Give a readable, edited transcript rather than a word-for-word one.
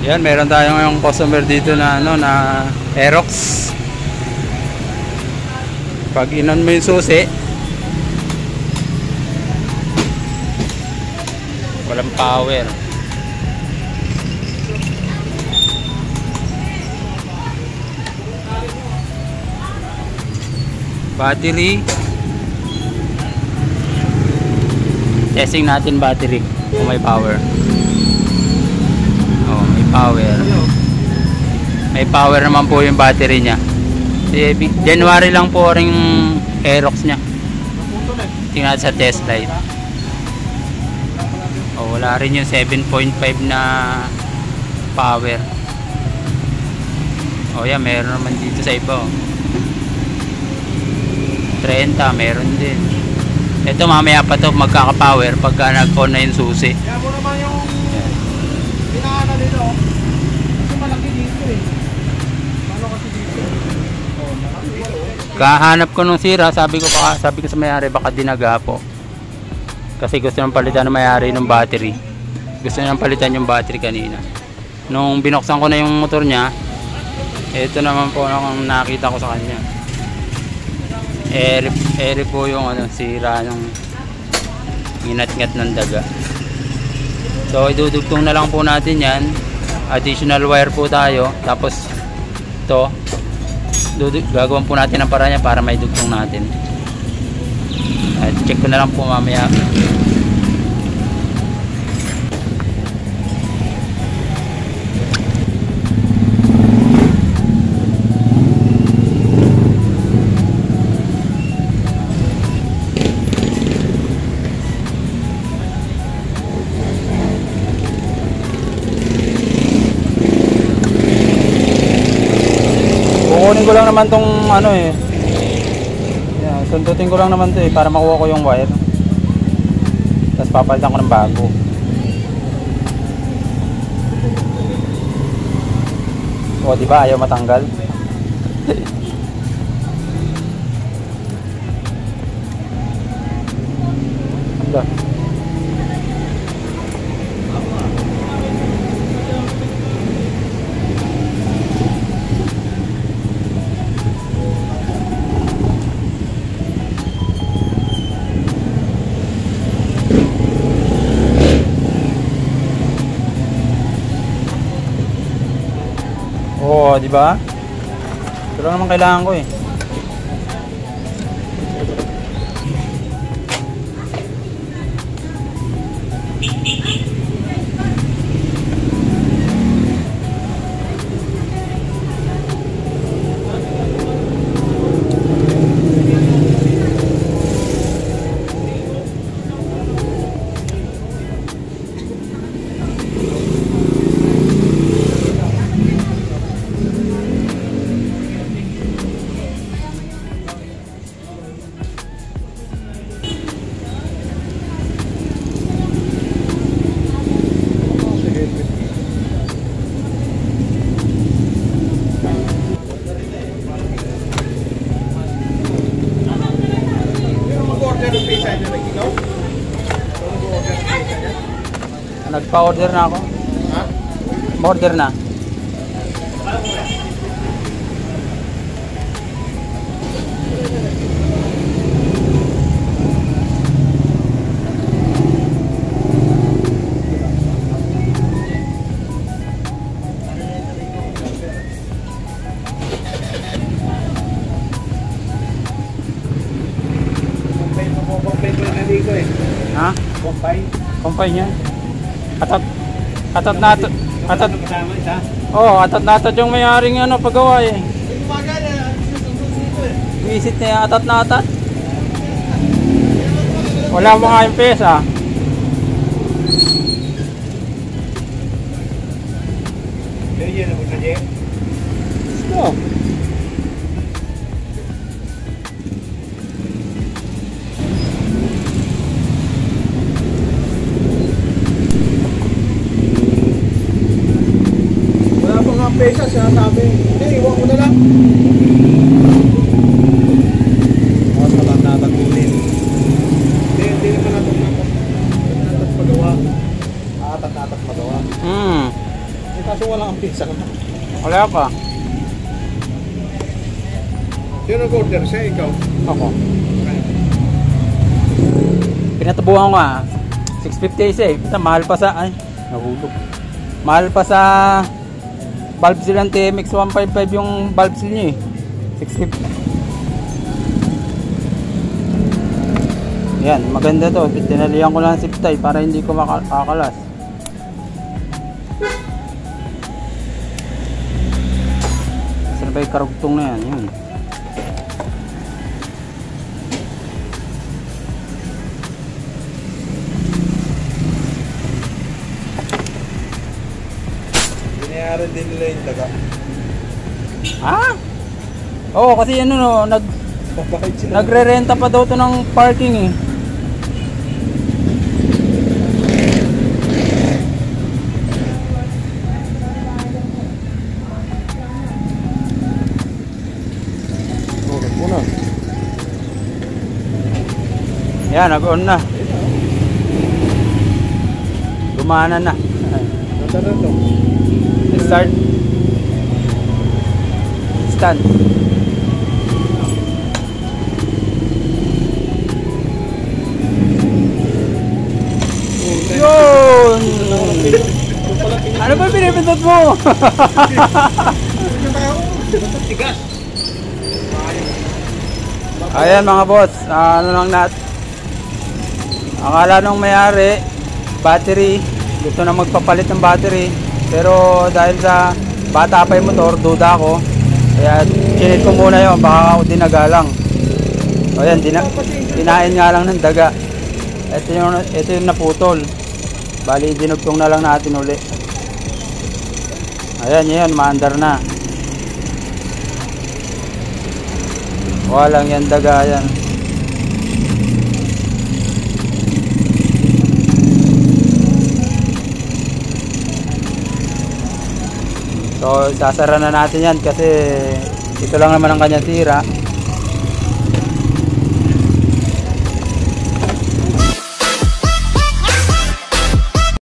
Yan, meron tayong ngayong customer dito na ano na Aerox. Pag inon mo yung susi, walang power. Battery. Testing natin battery kung may power. Oh, may power. May power naman po yung battery niya. January lang po rin Aerox niya. Tingnan sa test light. Oh, wala rin yung 7.5 na power. Oh, yeah, meron naman dito sa iba. Oh. 30, meron din. Ito mamaya pa to magkaka-power pagka nag-on na yung susi. Kaya mo naman yung pinaana dito. Kasi malaki dito eh. Paano kasi dito? Oh, malaki dito. Kahanap ko nung sira, sabi ko sa may-ari baka dinaga po. Kasi gusto nang palitan ng may-ari ng battery. Gusto nang palitan yung battery kanina. Nung binuksan ko na yung motor niya, ito naman po ang nakita ko sa kanya. Eri po yung ano, sira ng inat-ngat ng daga. So idudugtong na lang po natin yan. Additional wire po tayo. Tapos ito gagawin po natin ang paraan niya para may dugtong natin. At check ko na lang po mamaya. Kukunin ko lang naman tong ano eh. Yan, sundutin ko lang naman to eh para makuha ko yung wire. Tapos papalitan ko ng bago. O, di ba ayaw matanggal? Anda. Oo, di ba? Ito lang naman kailangan ko eh. Nagpa-order na ako. Ha? Ma-order na. Ha? Kumpay niya. Atat nato. Atat. Oh, atat nato yung may-aring ano paggawa eh. Visit niya atat na atat. Wala mga impesa. Stop. Pesa siya sabi, hindi, iwan ko na lang. O, tatat-tatat-unin. Hindi naman natat-tatat pagawa. Tatat-tatat pagawa. Kaso wala kang pizza naman. Wala pa. Sino nag-order siya? Ikaw? Ako. Pinatabuhan ko nga. 650 isa eh. Mahal pa sa... Ay, nahulog. Mahal pa sa... Valve seal ng TMX 155 yung valve seal nyo eh. 650. Yan, maganda to. Tinalihan ko lang zip tie para hindi ko makakalas. Saan ba yung karugtong na yan? Yun. Binayaran din nila yung daga. Ah? Oo, kasi ano no, Papakit sila. nagre-renta pa daw to ng parking eh. Order mo na. Yan, nag-on na. Gumana na. Nasa na to? Start. Stand. Yun! Ano ba pinipindot mo? Tigas. Ayan mga boss, ano lang akala nung may-ari, battery, gusto na magpapalit ng battery, pero dahil sa bata pa yung motor, duda ako, kaya chinit ko muna yun, baka ako dinagalang. O yan, dinain nga lang ng daga. Ito yung naputol, bali dinugtong na lang natin uli. Ayan yun, maandar na. Walang yan daga yan. So sasara na natin yan kasi ito lang naman ang kanyang tira.